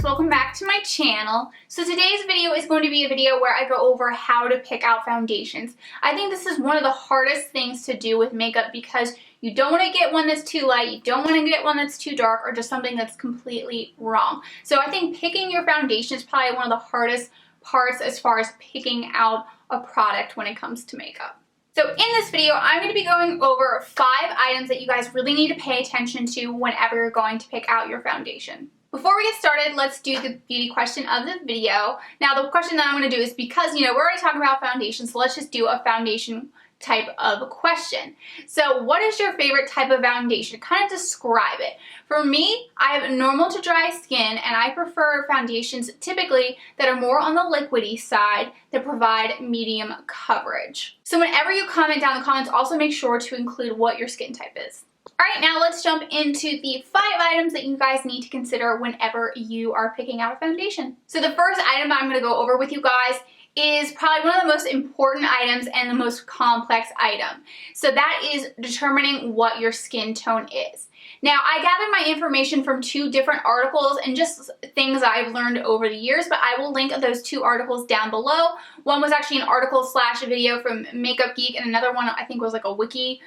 welcome back to my channel. So today's video is going to be a video where I go over how to pick out foundations. I think this is one of the hardest things to do with makeup because you don't want to get one that's too light, you don't want to get one that's too dark, or just something that's completely wrong. So I think picking your foundation is probably one of the hardest parts as far as picking out a product when it comes to makeup. So in this video, I'm going to be going over 5 items that you guys really need to pay attention to whenever you're going to pick out your foundation. Before we get started, let's do the beauty question of the video. Now the question that I'm going to do is because, we're already talking about foundations, so let's just do a foundation type of question. So what is your favorite type of foundation? Kind of describe it. For me, I have normal to dry skin and I prefer foundations typically that are more on the liquidy side that provide medium coverage. So whenever you comment down in the comments, also make sure to include what your skin type is. Alright, now let's jump into the 5 items that you guys need to consider whenever you are picking out a foundation. So the first item that I'm going to go over with you guys is probably one of the most important items and the most complex item. So that is determining what your skin tone is. Now, I gathered my information from 2 different articles and just things I've learned over the years, but I will link those 2 articles down below. One was actually an article / video from Makeup Geek, and another one I think was like a wiki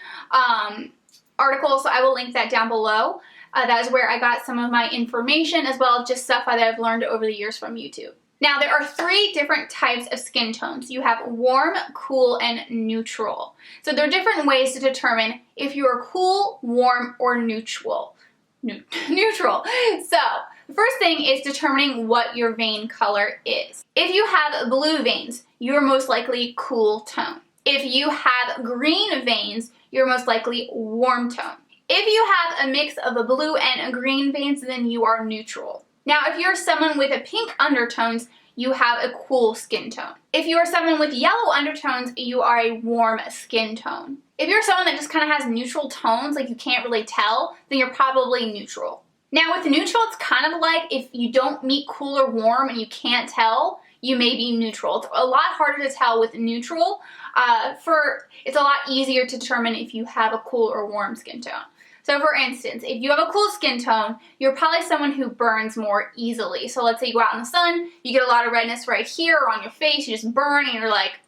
article, so I will link that down below. That is where I got some of my information as well as just stuff that I've learned over the years from YouTube. Now, there are 3 different types of skin tones. You have warm, cool, and neutral. So there are different ways to determine if you are cool, warm, or neutral. Neutral. So the first thing is determining what your vein color is. If you have blue veins, you're most likely cool tone. If you have green veins, you're most likely warm tone. If you have a mix of a blue and a green veins, then you are neutral. Now, if you're someone with a pink undertones, you have a cool skin tone. If you are someone with yellow undertones, you are a warm skin tone. If you're someone that just kind of has neutral tones, like you can't really tell, then you're probably neutral. Now with neutral, it's kind of like if you don't meet cool or warm and you can't tell, you may be neutral. It's a lot harder to tell with neutral. It's a lot easier to determine if you have a cool or warm skin tone. So for instance, if you have a cool skin tone, you're probably someone who burns more easily. So let's say you go out in the sun, you get a lot of redness right here or on your face, you just burn and you're like,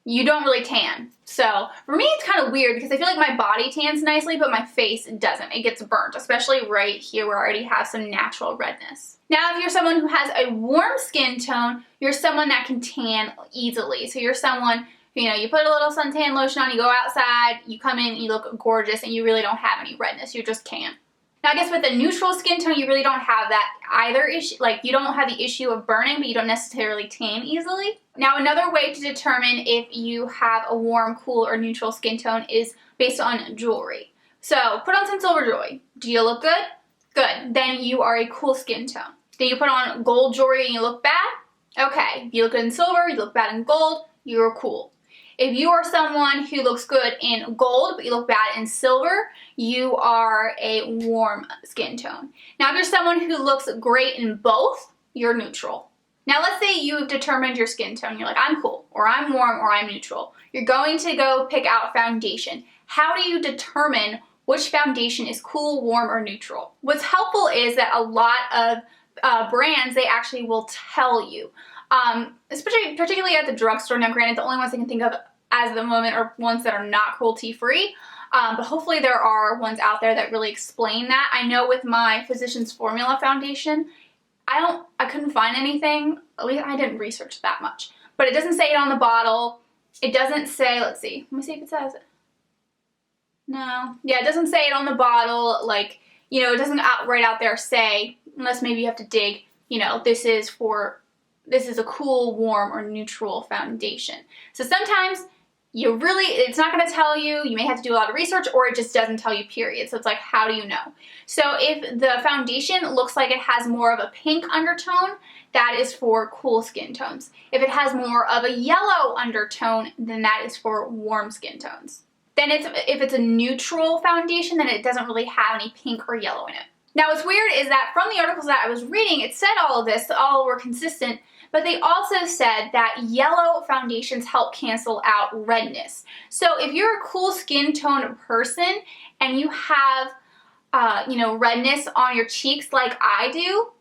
you don't really tan. So for me, it's kind of weird because I feel like my body tans nicely, but my face doesn't. It gets burnt, especially right here where I already have some natural redness. Now, if you're someone who has a warm skin tone, you're someone that can tan easily. So you're someone, you put a little suntan lotion on, you go outside, you come in, you look gorgeous, and you really don't have any redness. You just tan. Now, I guess with a neutral skin tone, you really don't have that either issue. Like, you don't have the issue of burning, but you don't necessarily tan easily. Now, another way to determine if you have a warm, cool, or neutral skin tone is based on jewelry. So, put on some silver jewelry. Do you look good? Good. Then you are a cool skin tone. Then you put on gold jewelry and you look bad? Okay. If you look good in silver, you look bad in gold, you're cool. If you are someone who looks good in gold, but you look bad in silver, you are a warm skin tone. Now, if you're someone who looks great in both, you're neutral. Now, let's say you've determined your skin tone. You're like, I'm cool, or I'm warm, or I'm neutral. You're going to go pick out foundation. How do you determine which foundation is cool, warm, or neutral? What's helpful is that a lot of brands, they actually will tell you. Especially particularly at the drugstore. Now, granted, the only ones I can think of as the moment are ones that are not cruelty-free, but hopefully there are ones out there that really explain that. I know with my Physicians Formula foundation, I couldn't find anything. At least I didn't research that much. But it doesn't say it on the bottle. It doesn't say, let's see. Let me see if it says it. No. Yeah, it doesn't say it on the bottle. Like, it doesn't right out there say, unless maybe you have to dig, this is a cool, warm, or neutral foundation. So sometimes it's not going to tell you. You may have to do a lot of research, or it just doesn't tell you, period. So it's like, how do you know? So if the foundation looks like it has more of a pink undertone, that is for cool skin tones. If it has more of a yellow undertone, then that is for warm skin tones. Then if it's a neutral foundation, then it doesn't really have any pink or yellow in it. Now, what's weird is that from the articles that I was reading, it said all of this, all were consistent, but they also said that yellow foundations help cancel out redness. So if you're a cool skin tone person and you have, redness on your cheeks like I do,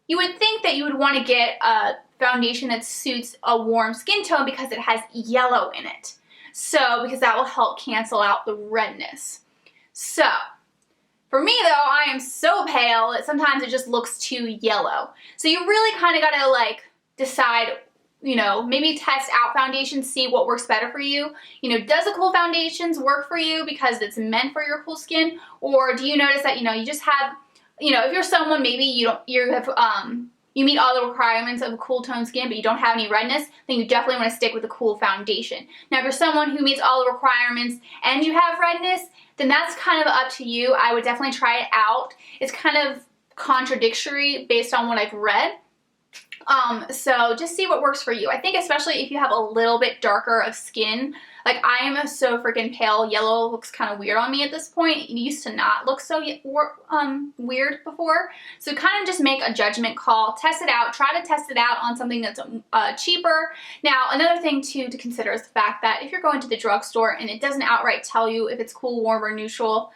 you would think that you would want to get a foundation that suits a warm skin tone because it has yellow in it. So, because that will help cancel out the redness. So, for me though, I am so pale that sometimes it just looks too yellow. So you really kind of gotta like decide, you know, maybe test out foundations, see what works better for you. You know, does the cool foundations work for you because it's meant for your cool skin? Or do you notice that, you know, you just have, you know, if you're someone maybe you meet all the requirements of a cool tone skin but you don't have any redness, then you definitely want to stick with a cool foundation. Now if you're someone who meets all the requirements and you have redness, then that's kind of up to you. I would definitely try it out. It's kind of contradictory based on what I've read. So just see what works for you. I think especially if you have a little bit darker of skin, like I am so freaking pale. Yellow looks kind of weird on me at this point. It used to not look so weird before. So kind of just make a judgment call, test it out, try to test it out on something that's cheaper. Now another thing too to consider is the fact that if you're going to the drugstore and it doesn't outright tell you if it's cool, warm, or neutral,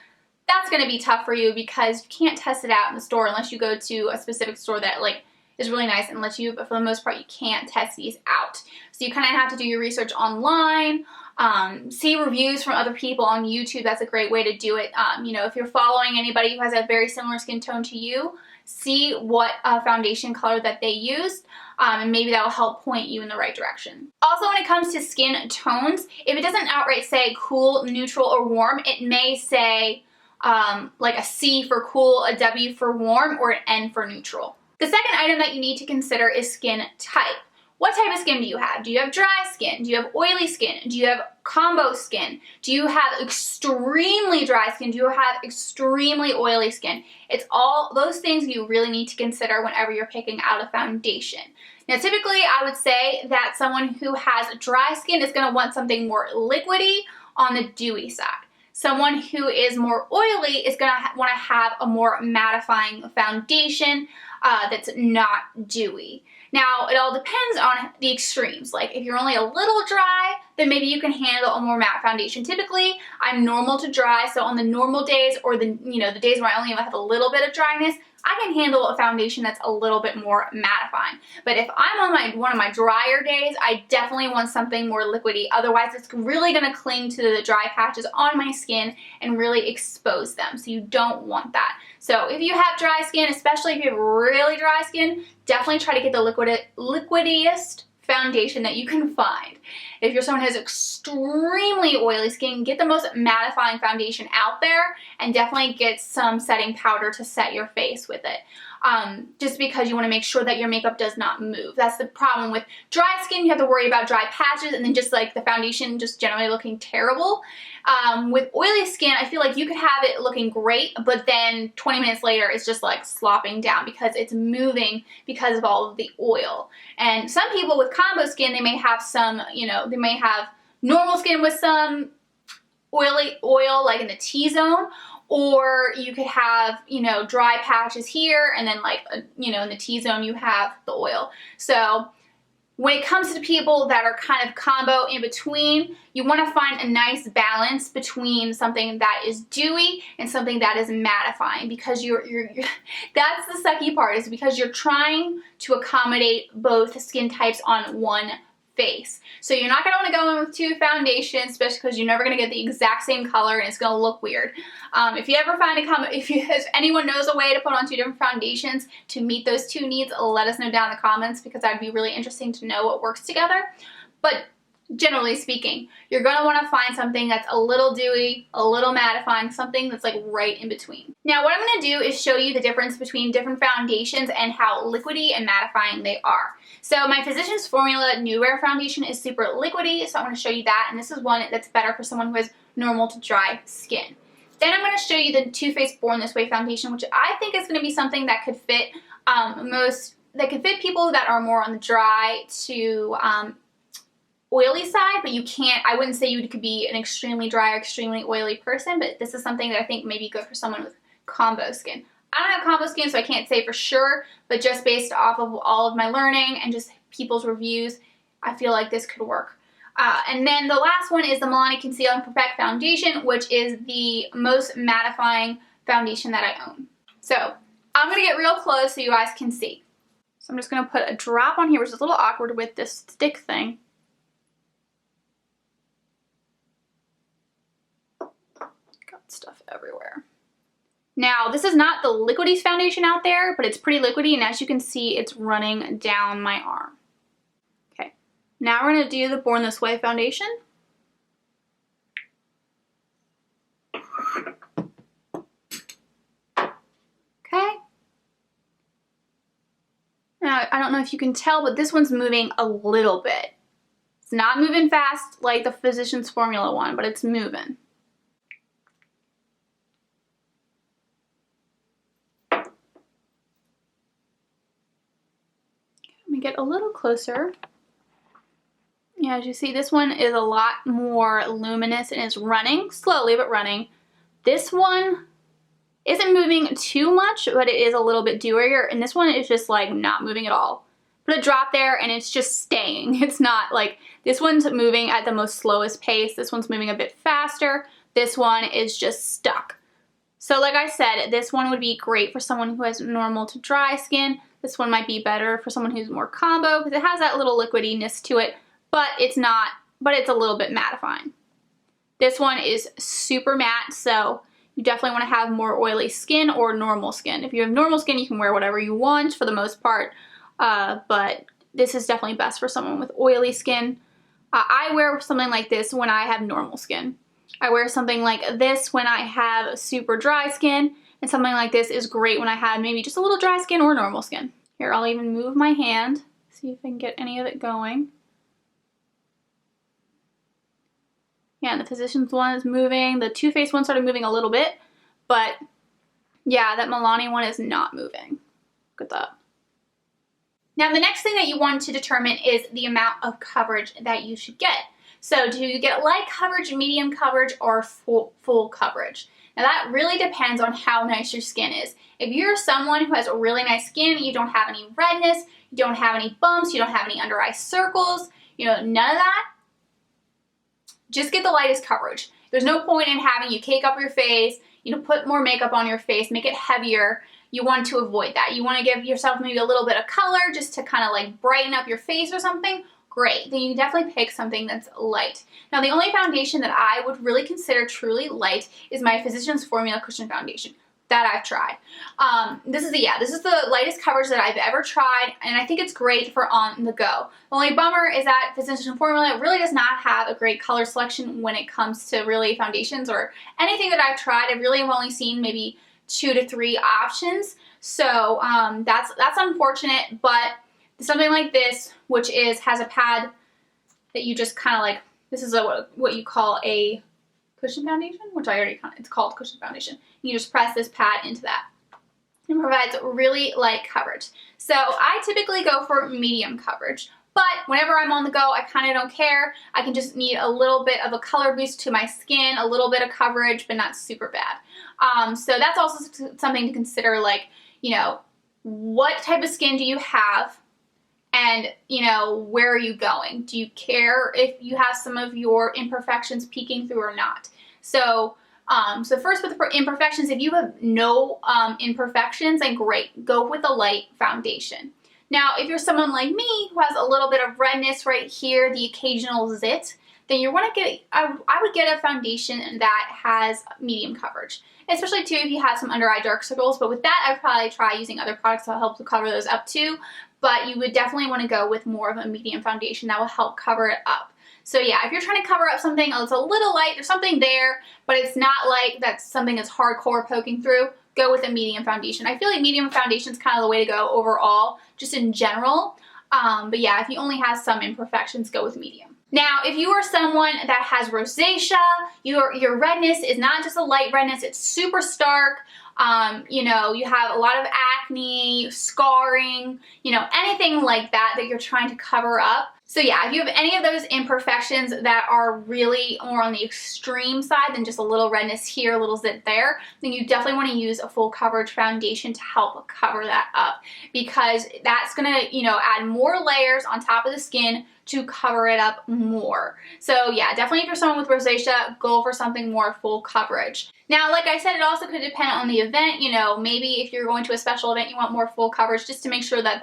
that's going to be tough for you because you can't test it out in the store unless you go to a specific store that like is really nice and lets you, but for the most part you can't test these out. So you kind of have to do your research online, see reviews from other people on YouTube. That's a great way to do it. You know, if you're following anybody who has a very similar skin tone to you, see what foundation color that they used, and maybe that will help point you in the right direction. Also, when it comes to skin tones, if it doesn't outright say cool, neutral, or warm, it may say like a C for cool, a W for warm, or an N for neutral. The second item that you need to consider is skin type. What type of skin do you have? Do you have dry skin? Do you have oily skin? Do you have combo skin? Do you have extremely dry skin? Do you have extremely oily skin? It's all those things you really need to consider whenever you're picking out a foundation. Now typically I would say that someone who has dry skin is going to want something more liquidy on the dewy side. Someone who is more oily is going to want to have a more mattifying foundation that's not dewy. Now, it all depends on the extremes. Like, if you're only a little dry, then maybe you can handle a more matte foundation. Typically, I'm normal to dry, so on the normal days or the days where I only have a little bit of dryness, I can handle a foundation that's a little bit more mattifying. But if I'm on one of my drier days, I definitely want something more liquidy. Otherwise, it's really going to cling to the dry patches on my skin and really expose them. So you don't want that. So if you have dry skin, especially if you have really dry skin, definitely try to get the liquidiest foundation that you can find. If you're someone who has extremely oily skin, get the most mattifying foundation out there and definitely get some setting powder to set your face with it. Just because you want to make sure that your makeup does not move. That's the problem with dry skin. You have to worry about dry patches and then just like the foundation just generally looking terrible. With oily skin, I feel like you could have it looking great, but then 20 minutes later it's just like slopping down because it's moving because of all of the oil. And some people with combo skin, they may have some, they may have normal skin with some oil like in the T-zone, or you could have, dry patches here and then like, in the T-zone you have the oil. So when it comes to people that are kind of combo in between, you want to find a nice balance between something that is dewy and something that is mattifying, because that's the sucky part, is because you're trying to accommodate both skin types on one face. So you're not going to want to go in with two foundations, especially because you're never going to get the exact same color and it's going to look weird. If you ever find if anyone knows a way to put on two different foundations to meet those two needs, let us know down in the comments, because that'd be really interesting to know what works together. But generally speaking, you're going to want to find something that's a little dewy, a little mattifying, something that's like right in between. Now what I'm going to do is show you the difference between different foundations and how liquidy and mattifying they are. So my Physicians Formula Nude Wear Foundation is super liquidy, so I want to show you that, and this is one that's better for someone who has normal to dry skin. Then I'm going to show you the Too Faced Born This Way foundation, which I think is going to be something that could fit people that are more on the dry to oily side, but I wouldn't say you could be an extremely dry or extremely oily person, but this is something that I think may be good for someone with combo skin. I don't have combo skin, so I can't say for sure, but just based off of all of my learning and just people's reviews, I feel like this could work. And then the last one is the Milani Conceal and Perfect Foundation, which is the most mattifying foundation that I own. So I'm going to get real close so you guys can see. I'm just going to put a drop on here, which is a little awkward with this stick thing. Got stuff everywhere. Now, this is not the liquidiest foundation out there, but it's pretty liquidy, and as you can see, it's running down my arm. Okay, now we're going to do the Born This Way foundation. Okay. Now, I don't know if you can tell, but this one's moving a little bit. It's not moving fast like the Physicians Formula one, but it's moving. Let me get a little closer. Yeah, as you see, this one is a lot more luminous and is running, slowly but running. This one isn't moving too much, but it is a little bit dewier, and this one is just like not moving at all. Put a drop there and it's just staying. It's not like, this one's moving at the most slowest pace, this one's moving a bit faster, this one is just stuck. So like I said, this one would be great for someone who has normal to dry skin. This one might be better for someone who's more combo because it has that little liquidiness to it, but it's not, but it's a little bit mattifying. This one is super matte, so you definitely want to have more oily skin or normal skin. If you have normal skin, you can wear whatever you want for the most part, but this is definitely best for someone with oily skin. I wear something like this when I have normal skin. I wear something like this when I have super dry skin, and something like this is great when I have maybe just a little dry skin or normal skin. Here, I'll even move my hand, see if I can get any of it going. Yeah, the Physicians one is moving. The Too Faced one started moving a little bit, but yeah, that Milani one is not moving. Look at that. Now, the next thing that you want to determine is the amount of coverage that you should get. So do you get light coverage, medium coverage, or full coverage? Now, that really depends on how nice your skin is. If you're someone who has a really nice skin, you don't have any redness, you don't have any bumps, you don't have any under eye circles, you know, none of that, just get the lightest coverage. There's no point in having you cake up your face, you know, put more makeup on your face, make it heavier. You want to avoid that. You want to give yourself maybe a little bit of color just to kind of like brighten up your face or something. Great. Then you definitely pick something that's light. Now, the only foundation that I would really consider truly light is my Physicians Formula Cushion Foundation that I've tried. This is the lightest coverage that I've ever tried, and I think it's great for on the go. The only bummer is that Physicians Formula really does not have a great color selection when it comes to really foundations or anything that I've tried. I really have only seen maybe 2 to 3 options, so that's unfortunate. But something like this, which has a pad that you just kind of like, this is what you call a cushion foundation, which it's called cushion foundation. You just press this pad into that. It provides really light coverage. So I typically go for medium coverage, but whenever I'm on the go, I kind of don't care. I can just need a little bit of a color boost to my skin, a little bit of coverage, but not super bad. So that's also something to consider, like, you know, what type of skin do you have? And, you know, where are you going? Do you care if you have some of your imperfections peeking through or not? So, so first with the imperfections, if you have no imperfections, then great, go with a light foundation. Now, if you're someone like me who has a little bit of redness right here, the occasional zit, then you want to get, I would get a foundation that has medium coverage. Especially too if you have some under eye dark circles, but with that I'd probably try using other products that help to cover those up too. But you would definitely want to go with more of a medium foundation that will help cover it up. So yeah, if you're trying to cover up something that's a little light, there's something there, but it's not like that's something that's hardcore poking through, go with a medium foundation. I feel like medium foundation is kind of the way to go overall, just in general. But yeah, if you only have some imperfections, go with medium. Now, if you are someone that has rosacea, your redness is not just a light redness, it's super stark. You know, you have a lot of acne, scarring, you know, anything like that that you're trying to cover up. So yeah, if you have any of those imperfections that are really more on the extreme side than just a little redness here, a little zit there, then you definitely want to use a full coverage foundation to help cover that up, because that's going to, you know, add more layers on top of the skin to cover it up more. So yeah, definitely if you're someone with rosacea, go for something more full coverage. Now, like I said, it also could depend on the event. You know, maybe if you're going to a special event, you want more full coverage just to make sure that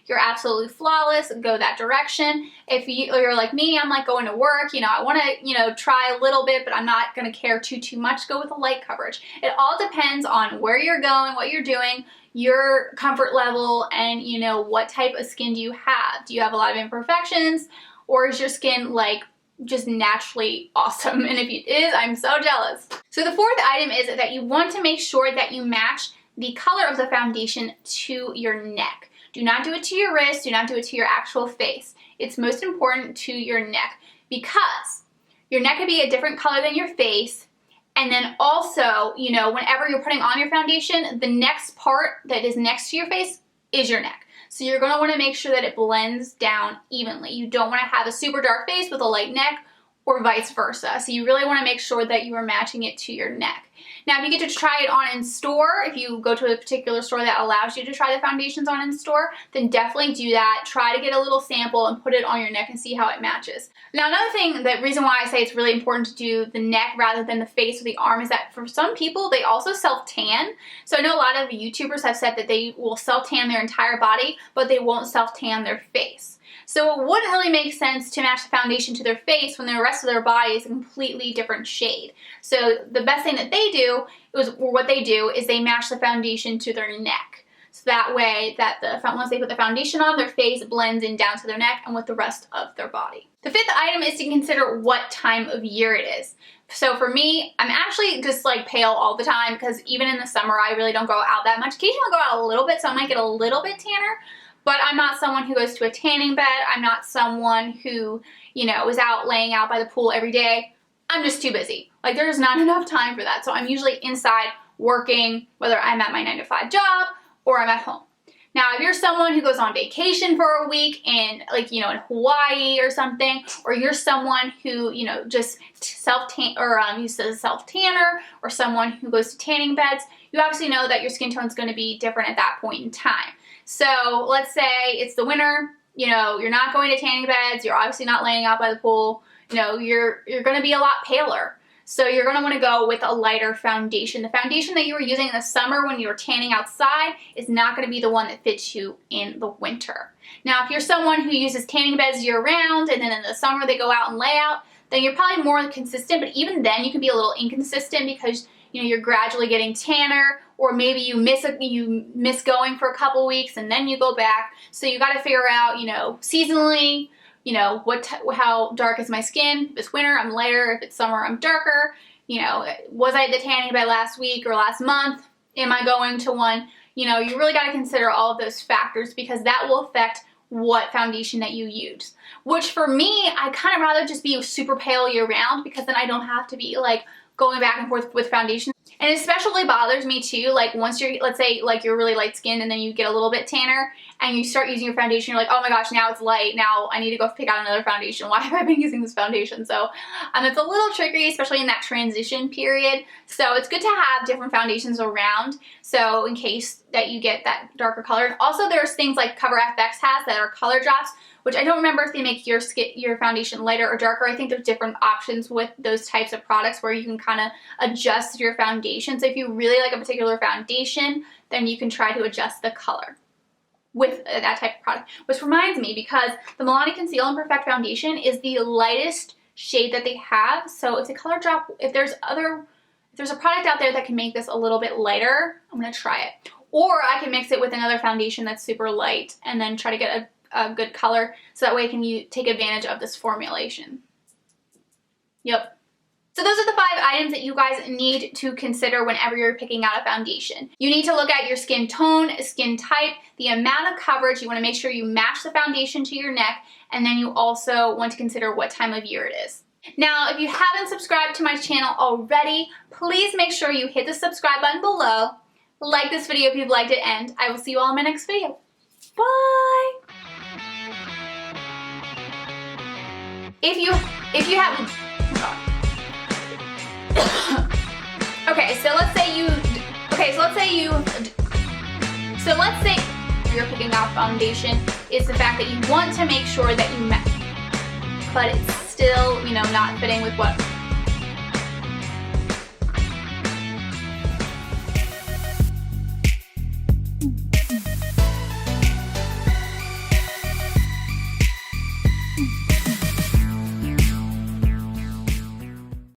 you're absolutely flawless, go that direction. If you're like me, I'm like going to work, you know, I want to, you know, try a little bit, but I'm not going to care too much, go with a light coverage. It all depends on where you're going, what you're doing, your comfort level, and you know, what type of skin do you have? Do you have a lot of imperfections, or is your skin like just naturally awesome? And if it is, I'm so jealous. So the fourth item is that you want to make sure that you match the color of the foundation to your neck. Do not do it to your wrist, do not do it to your actual face. It's most important to your neck because your neck could be a different color than your face. And then also, you know, whenever you're putting on your foundation, the next part that is next to your face is your neck. So you're going to want to make sure that it blends down evenly. You don't want to have a super dark face with a light neck or vice versa. So you really want to make sure that you are matching it to your neck. Now, if you get to try it on in store, if you go to a particular store that allows you to try the foundations on in store, then definitely do that. Try to get a little sample and put it on your neck and see how it matches. Now, another thing, the reason why I say it's really important to do the neck rather than the face or the arm is that for some people, they also self-tan. So I know a lot of YouTubers have said that they will self-tan their entire body, but they won't self-tan their face. So it wouldn't really make sense to match the foundation to their face when the rest of their body is a completely different shade. So the best thing that they do is they match the foundation to their neck. So that way that once they put the foundation on, their face blends in down to their neck and with the rest of their body. The fifth item is to consider what time of year it is. So for me, I'm actually just like pale all the time because even in the summer, I really don't go out that much. Occasionally I'll go out a little bit, so I might get a little bit tanner. But I'm not someone who goes to a tanning bed. I'm not someone who, you know, is out laying out by the pool every day. I'm just too busy. Like, there's not enough time for that. So I'm usually inside working, whether I'm at my 9-to-5 job or I'm at home. Now, if you're someone who goes on vacation for a week in, like, you know, in Hawaii or something, or you're someone who, you know, just self-tan or uses a self-tanner, or someone who goes to tanning beds, you obviously know that your skin tone is going to be different at that point in time. So let's say it's the winter, you know, you're not going to tanning beds, you're obviously not laying out by the pool, you know, you're going to be a lot paler. So you're going to want to go with a lighter foundation. The foundation that you were using in the summer when you were tanning outside is not going to be the one that fits you in the winter. Now, if you're someone who uses tanning beds year round and then in the summer they go out and lay out, then you're probably more consistent, but even then you can be a little inconsistent because, you know, you're gradually getting tanner, or maybe you miss going for a couple weeks and then you go back. So you got to figure out, you know, seasonally, you know, how dark is my skin. If it's winter, I'm lighter. If it's summer, I'm darker. You know, was I at the tanning bed last week or last month? Am I going to one? You know, you really got to consider all of those factors because that will affect what foundation that you use. Which for me, I kind of rather just be super pale year round because then I don't have to be like going back and forth with foundation. And it especially bothers me too, like once you're, let's say like you're really light skinned and then you get a little bit tanner and you start using your foundation, you're like, oh my gosh, now it's light, now I need to go pick out another foundation. Why have I been using this foundation? So it's a little tricky, especially in that transition period. So it's good to have different foundations around, so in case that you get that darker color. And also there's things like Cover FX has that are color drops, which I don't remember if they make your foundation lighter or darker. I think there's different options with those types of products where you can kind of adjust your foundation. So if you really like a particular foundation, then you can try to adjust the color with that type of product. Which reminds me, because the Milani Conceal and Perfect Foundation is the lightest shade that they have. So it's a color drop. If there's a product out there that can make this a little bit lighter, I'm going to try it. Or I can mix it with another foundation that's super light and then try to get a good color, so that way you take advantage of this formulation. Yep. So those are the 5 items that you guys need to consider whenever you're picking out a foundation. You need to look at your skin tone, skin type, the amount of coverage. You want to make sure you match the foundation to your neck, and then you also want to consider what time of year it is. Now, if you haven't subscribed to my channel already, please make sure you hit the subscribe button below, like this video if you've liked it, and I will see you all in my next video. Bye! If you have, so let's say you're picking out foundation is the fact that you want to make sure that you match. but it's still, you know, not fitting with what